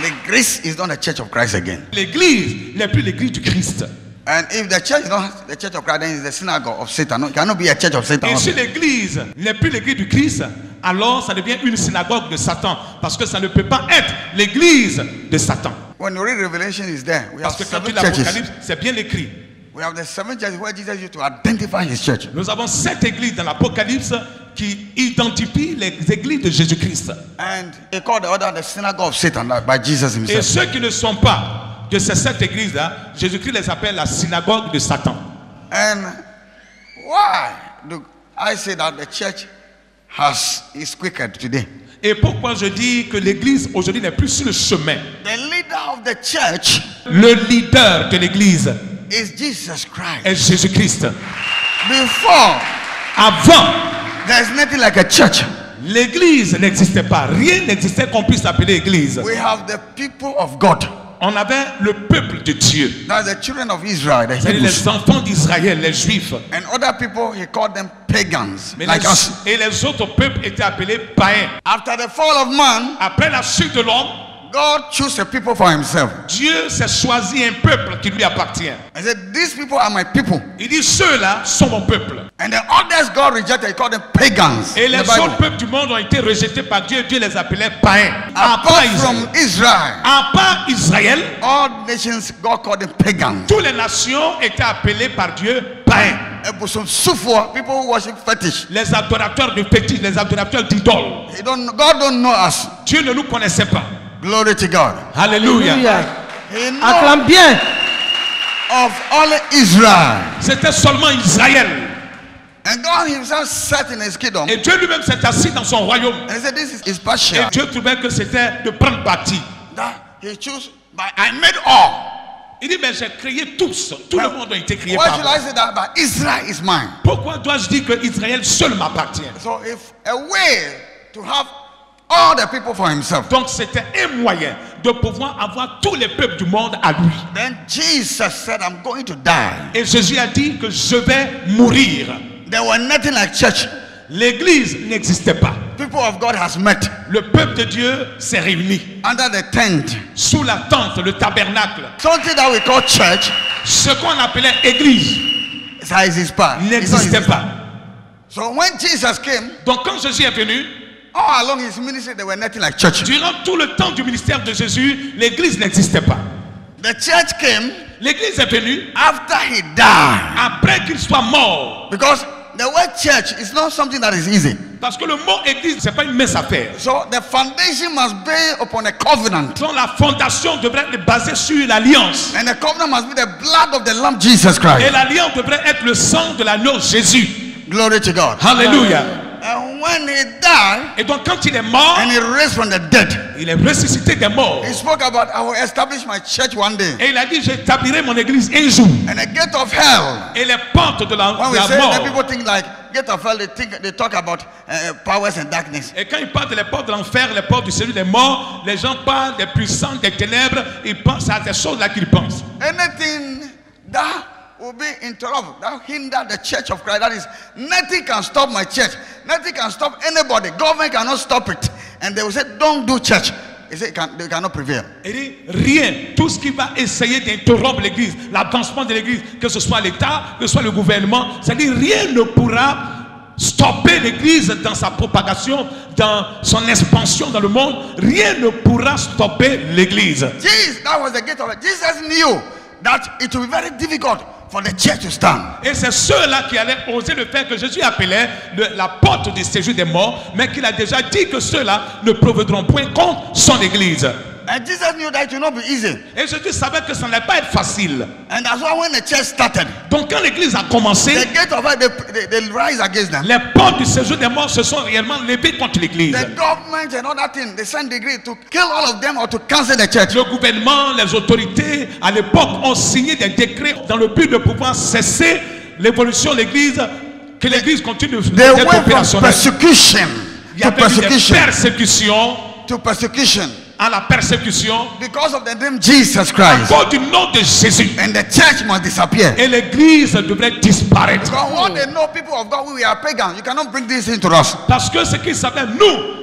And the grace is not the church of Christ again. L'église n'est plus l'église du Christ. And if the church is not the church of Christ, then it's the synagogue of Satan. No, it cannot be a church of Satan. Et si l'église n'est plus l'église du Christ, alors ça devient une synagogue de Satan. Parce que ça ne peut pas être l'église de Satan. When you read Revelation, it's there. We have Parce que quand tu 7 lis churches. l'Apocalypse, c'est bien écrit. We have the 7 churches where Jesus used to identify his church. Nous avons 7 églises dans l'Apocalypse qui identifient les églises de Jésus-Christ. And he called the other the synagogue of Satan by Jesus Et himself. ceux qui ne sont pas de ces 7 églises-là, Jésus-Christ les appelle la synagogue de Satan. And why do I say that the church is quicker today? Et pourquoi je dis que l'église aujourd'hui n'est plus sur le chemin? The leader of the church Le leader de l'église is Jesus Christ. est Jésus-Christ. Before, Avant, there is nothing like a church. l'église n'existait pas. Rien n'existait qu'on puisse appeler église. We have the people of God. On avait le peuple de Dieu. That's the children of Israel, the C'est-à-dire Hebrews. les enfants d'Israël, les Juifs. And other people, he called them pagans, Mais like us. et les autres peuples étaient appelés païens. After the fall of man, Après la chute de l'homme, God chose a people for himself. Dieu s'est choisi un peuple qui lui appartient. He said, these people are my people. Il dit, ceux-là sont mon peuple. And the others God rejected, he called them pagans. Et in les the Bible. autres peuples du monde ont été rejetés par Dieu. Dieu les appelait païens. Apart from Israel, À part Israël, all nations, God called them pagans. toutes les nations étaient appelées par Dieu païens. People who worship fetish. Les adorateurs de fétiches, les adorateurs d'idoles. God don't know us. Dieu ne nous connaissait pas. Glory to God. Alléluia. He knows Acclame bien. of all Israel. C'était seulement Israël. And God himself sat in his kingdom. Et Dieu lui-même s'est assis dans son royaume. And he said, this is Et partial. Dieu trouvait que c'était de prendre parti. That he chose by I made all. Il dit, mais j'ai créé tous. Tout le monde a été créé Why par should moi. I say that? But Israel is mine. Pourquoi dois-je dire que Israël seul m'appartient? So if a way to have all the people for himself. Donc c'était un moyen de pouvoir avoir tous les peuples du monde à lui. Then Jesus said, I'm going to die. Et Jésus a dit que je vais mourir. There were nothing like church. L'église n'existait pas. People of God has met Le peuple de Dieu s'est réuni under the tent. sous la tente, le tabernacle. Something that we call church Ce qu'on appelait église is part. n'existait pas. So when Jesus came, Donc quand Jésus est venu, all along his ministry, there were nothing like church. durant tout le temps du ministère de Jésus, l'église n'existait pas. The church came L'église est venue after he died. après qu'il soit mort. Because the word church is not something that is easy. Parce que le mot église, ce n'est pas une mince affaire. So the foundation must be upon a covenant. Donc la fondation devrait être basée sur l'alliance. And the covenant must be the blood of the Lamb Jesus Et Christ. l'alliance devrait être le sang de l'agneau Jésus. Glory to God. Alléluia. And when he died Et donc quand il est mort, and he raised from the dead, il est ressuscité des morts. he spoke about, I will establish my church one day. Et il a dit, j'établirai mon église un jour. And the gate of hell. Et les portes de la, When we la say that, mort. people think like gate of hell, they talk about powers and darkness. Et quand ils parlent des portes de l'enfer, les portes du séjour des morts, les gens parlent des puissants, des ténèbres. Ils pensent à ces choses-là qu'ils pensent. Anything that will be interrupted, that hinder the church of Christ. That is, nothing can stop my church. Nothing can stop anybody. Government cannot stop it. And they will say, don't do church. They say they cannot prevail. Il dit, rien, tout ce qui va essayer d'interrompre l'église, l'avancement de l'église, que ce soit l'État, que ce soit le gouvernement, c'est-à-dire rien ne pourra stopper l'église dans sa propagation, dans son expansion dans le monde. Rien ne pourra stopper l'église. Jesus, that was the gate of it. Jesus knew that it would be very difficult for the church to stand. Et c'est ceux-là qui allaient oser le faire que Jésus appelait la porte du séjour des morts, mais qu'il a déjà dit que ceux-là ne proviendront point contre son église. And Jesus knew that it would not be easy. Et Jésus savait que ça n'allait pas être facile. And that's why when the church started, Donc quand l'église a commencé, the gate of hell, they rise against them. les portes du séjour des morts se sont réellement levées contre l'église. The government and other things, they sent decree to kill all of them or to cancel the church. Le gouvernement, les autorités à l'époque ont signé des décrets dans le but de pouvoir cesser l'évolution de l'église, que l'église continue They d'être went from opérationnelle. persecution Il y to avait eu des persecution persécutions to persecution. à la persécution because of the name Jesus à Christ. cause du nom de Jésus. And the church must disappear. Et l'église devrait disparaître. Because when they know people of God, we are pagans. You cannot bring this into us. Parce que ce qu'ils savaient,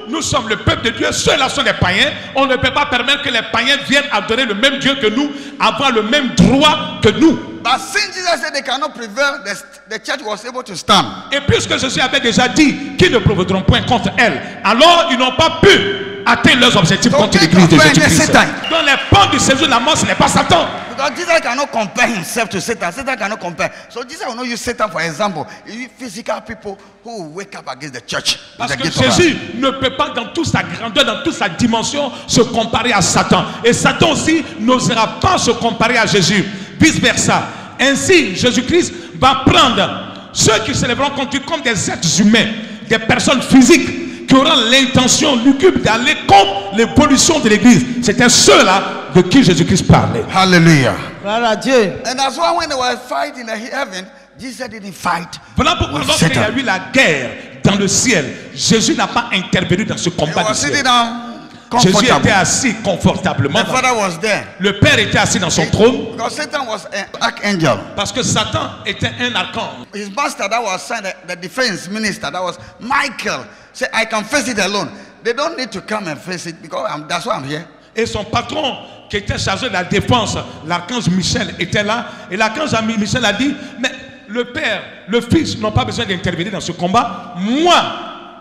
nous sommes le peuple de Dieu, ceux-là sont des païens. On ne peut pas permettre que les païens viennent adorer le même Dieu que nous, avoir le même droit que nous. But since Jesus said they cannot prevail, the church was able to stand. Et puisque Jésus avait déjà dit qu'ils ne prévaudront point contre elle, alors ils n'ont pas pu atteindre leurs objectifs contre l'église de Jésus-Christ. Dans les portes du séjour de la mort, ce n'est pas Satan. Because Jesus cannot compare himself to Satan. Satan cannot compare. So Jesus will not use Satan for example. You physical people who will wake up against the church. Parce que Jésus ne peut pas dans toute sa grandeur, dans toute sa dimension se comparer à Satan. Et Satan aussi n'osera pas se comparer à Jésus. Vice versa. Ainsi, Jésus-Christ va prendre ceux qui s'élèveront contre lui comme des êtres humains, des personnes physiques qui auront l'intention lugubre d'aller contre l'évolution de l'église. C'était ceux-là de qui Jésus-Christ parlait. Hallelujah. Gloire à Dieu. And that's why when they were fighting in heaven, Jesus didn't fight. Voilà pourquoi lorsqu'il y a eu la guerre dans le ciel, Jésus n'a pas intervenu dans ce He combat was du ciel. sitting down Jésus était comfortable. assis confortablement. The Father was there. Le Père était assis dans son trône Because Satan was an archangel. parce que Satan était un archange. His master that was signed, the defense minister, that was Michael, said, I can face it alone. They don't need to come and face it because that's why I'm here. Et son patron qui était chargé de la défense, l'archange Michel, était là. Et l'archange Michel a dit, mais le Père, le Fils n'ont pas besoin d'intervenir dans ce combat. Moi,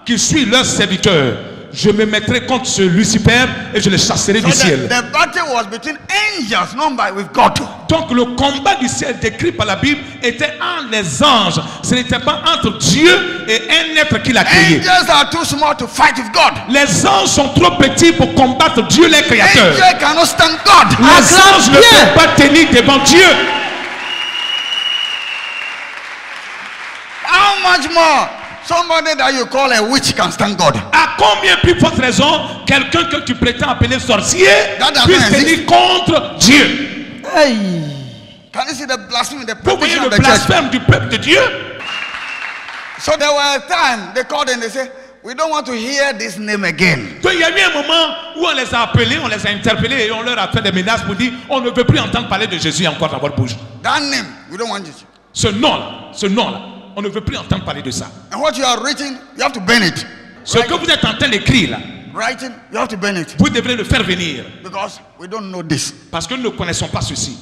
qui suis leur serviteur, je me mettrai contre ce Lucifer et je le chasserai du ciel. The battle was between angels, not by with God. Donc le combat du ciel décrit par la Bible était entre les anges. Ce n'était pas entre Dieu et un être qu'il a créé. Angels are too small to fight with God. Les anges sont trop petits pour combattre Dieu, les créateurs. Angels cannot stand God. Les anges ne peuvent pas tenir devant Dieu. How much more somebody that you call a witch can stand God? À combien plus forte raison quelqu'un que tu prétends appeler sorcier puisse tenir contre Dieu? Hey. Can you see the blasphemy, the Vous voyez protection le of the church? blasphème du peuple de Dieu? So there were a time they called and they said, we don't want to hear this name again. Donc il y a eu un moment où on les a appelés, on les a interpellés et on leur a fait des menaces pour dire on ne veut plus entendre parler de Jésus encore dans votre bouche. That name, we don't want it. Ce nom-là, on ne veut plus entendre parler de ça. And what you are writing, you have to burn it. Ce que vous êtes en train d'écrire là, Writing, you have to burn it. vous devrez le faire venir Because we don't know this. parce que nous ne connaissons pas ceci.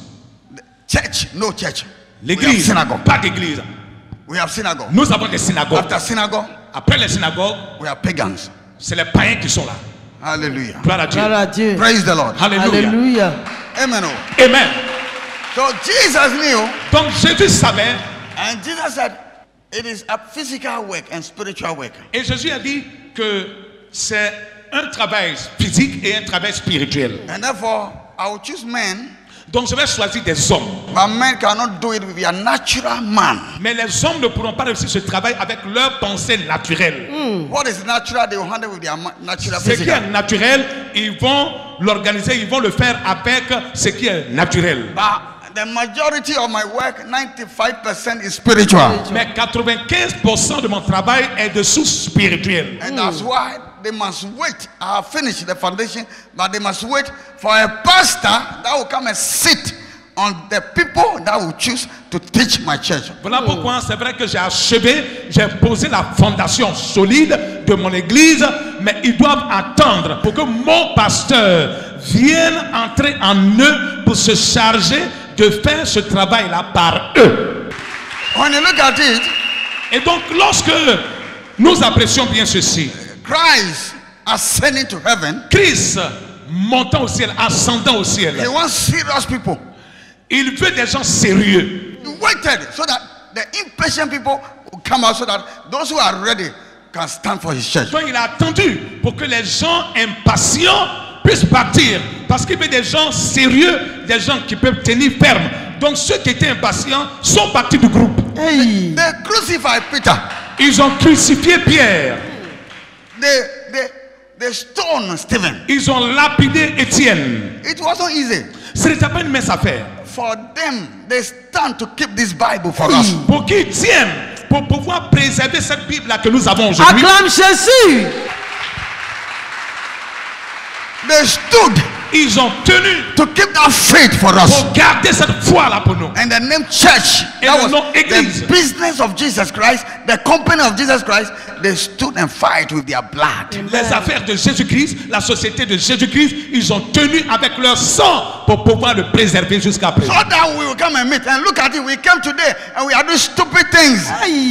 Church, no church. We have L'église, synagogue. pas d'église. We have synagogue. Nous avons des synagogues. After synagogue, Après les synagogues, we are pagans. c'est les païens qui sont là. Hallelujah. Gloire à Dieu. Gloire à Dieu. Praise the Lord. Alléluia. Alléluia. Amen. Oh. Amen. So Jesus knew, Donc Jésus savait, and Jesus said, it is a physical work and spiritual work. et Jésus a dit que c'est un travail physique et un travail spirituel. And therefore, I will choose men, Donc je vais choisir des hommes. but men cannot do it with their natural man. Mais les hommes ne pourront pas réussir ce travail avec leur pensée naturelle. What is natural, they will handle with their natural Ce qui physical. est naturel, ils vont l'organiser, ils vont le faire avec ce qui est naturel. But the majority of my work, 95% is spiritual. Mais 95% de mon travail est de source spirituelle. And that's why they must wait. I have finished the foundation, but they must wait for a pastor that will come and sit on the people that will choose to teach my church. Voilà pourquoi c'est vrai que j'ai achevé, j'ai posé la fondation solide de mon église, mais ils doivent attendre pour que mon pasteur vienne entrer en eux pour se charger de faire ce travail-là par eux. When you look at it, Et donc lorsque nous apprécions bien ceci, Christ ascending to heaven, Christ montant au ciel, ascendant au ciel, he wants serious people. il veut des gens sérieux. He waited so that the impatient people will come out so that those who are ready can stand for his church. Donc il a attendu pour que les gens impatients puissent partir. Parce qu'il veut des gens sérieux, des gens qui peuvent tenir ferme. Donc ceux qui étaient impatients sont partis du groupe. Hey. They crucified Peter. Ils ont crucifié Pierre. They stoned Stephen. Ils ont lapidé Étienne. It wasn't easy. Ce n'était pas une mince affaire. For them, they stand to keep this Bible for us. Pour qu'ils tiennent, pour pouvoir préserver cette Bible-là que nous avons aujourd'hui. Acclame Jésus. They stood Ils ont tenu to keep that faith for us. pour garder cette foi-là pour nous. And the name church, Et that le was nom église. the business of Jesus Christ, the company of Jesus Christ. They stood and fight with their blood. Les affaires de Jésus-Christ, la société de Jésus-Christ, ils ont tenu avec leur sang pour pouvoir le préserver jusqu'à So présent. that we will come and meet and look at it. We came today and we are doing stupid things.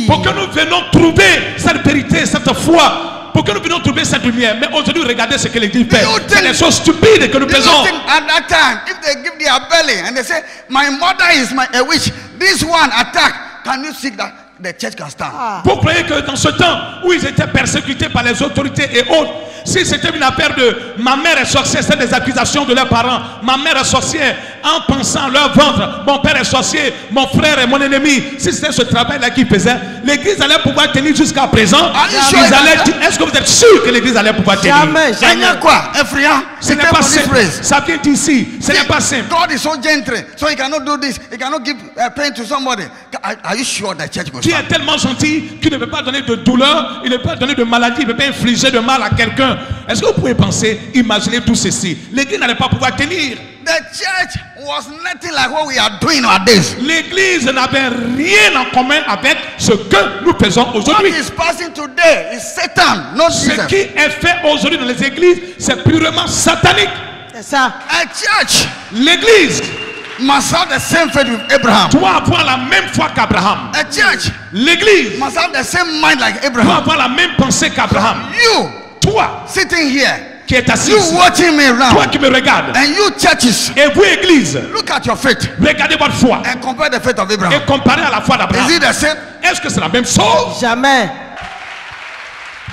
Pour que nous venions trouver cette vérité, cette foi, pour que nous venions trouver cette lumière. Mais aujourd'hui, regardez ce que l'Église fait. you C'est think- des choses stupides que nous Do you faisons. think at that time, if they give their belly and they say, "My mother is a witch," this one attack, can you see that the church can stand? Vous croyez que dans ce temps où ils étaient persécutés par les autorités et autres, si c'était une affaire de ma mère est sorcière, c'est des accusations de leurs parents, ma mère est sorcière, en pensant à leur ventre, mon père est sorcier, mon frère est mon ennemi, si c'était ce travail-là qu'ils faisaient, l'église allait pouvoir tenir jusqu'à présent. Est-ce que vous êtes sûr que l'église allait pouvoir tenir? Jamais, And jamais. you quoi? Ephraim, Ce he n'est came pas from this simple. place. Ça vient d'ici. Ce n'est pas simple. God is so gentle, so he cannot do this. He cannot give pain to somebody. Are you sure the church goes Dieu stand? est tellement gentil qu'il ne peut pas donner de douleur, il ne peut pas donner de maladie, il ne peut pas infliger de mal à quelqu'un. Est-ce que vous pouvez penser, imaginer tout ceci? L'église n'allait pas pouvoir tenir. The church was nothing like what we are doing nowadays. L'église n'avait rien en commun avec ce que nous faisons What aujourd'hui. is passing today is Satan, not Ce Jesus. qui est fait aujourd'hui dans les églises, c'est purement satanique. C'est ça. A church L'église must have the same faith with Abraham. doit avoir la même foi qu'Abraham. A church L'église must have the same mind like doit Abraham. avoir la même pensée qu'Abraham. You Toi sitting here, qui es assis you ici, watching me toi around, qui me regardes, and you churches, et vous église, look at your faith regardez votre foi and compare the faith of et Abraham. comparez à la foi Is d'Abraham. it the same? Est-ce que c'est la même chose? Jamais.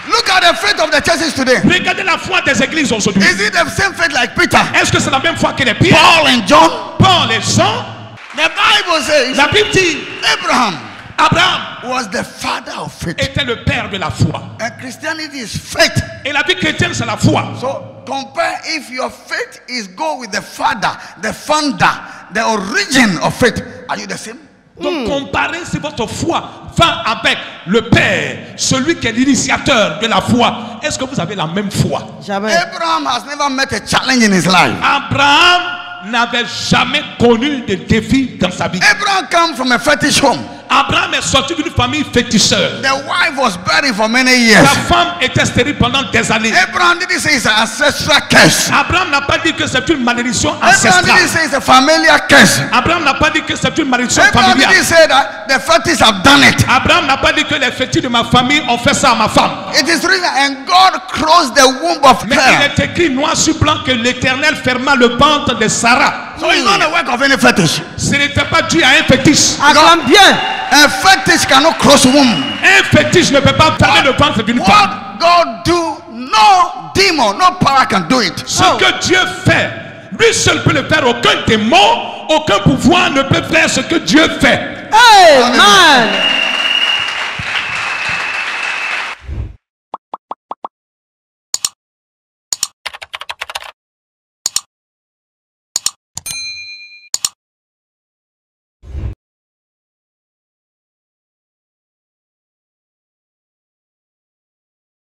Look at the faith of the churches today. Regardez la foi des églises aujourd'hui. Is it the same faith like Peter, Est-ce que c'est la même foi que les Pierre, Paul, and John? Paul et Jean? The Bible says La Bible dit Abraham Abraham was the father of faith. était le père de la foi. And Christianity is faith. Et la vie chrétienne, c'est la foi. So compare if your faith is go with the father, the founder, the origin of faith. Are you the same? Donc comparez si votre foi va avec le Père, celui qui est l'initiateur de la foi. Est-ce que vous avez la même foi? Jamais. Abraham has never met a challenge in his life. Abraham n'avait jamais connu de défi dans sa vie. Abraham came from a fetish home. Abraham est sorti d'une famille féticheur. The wife was barren for many years. Sa femme était stérile pendant des années. Abraham didn't say it's an ancestral curse. Abraham n'a pas dit que c'est une malédiction Abraham ancestrale. didn't say it's a familiar curse. Abraham n'a pas dit que c'est une malédiction Abraham familiale. didn't say that the fetish have done it. Abraham n'a pas dit que les fétiches de ma famille ont fait ça à ma femme. It is written, and God closed the womb of Mais il Sarah. est écrit noir sur blanc que l'Éternel ferma le ventre de Sarah. So it's not the work of any fetish. Ce n'était pas dû à un fétiche. Acclame bien. A fetish cannot close womb. Un fétiche ne peut pas fermer le ventre d'une femme. What God do, no demon, no power can do it. Ce que Dieu fait, lui seul peut le faire. Aucun démon, aucun pouvoir ne peut faire ce que Dieu fait. Amen.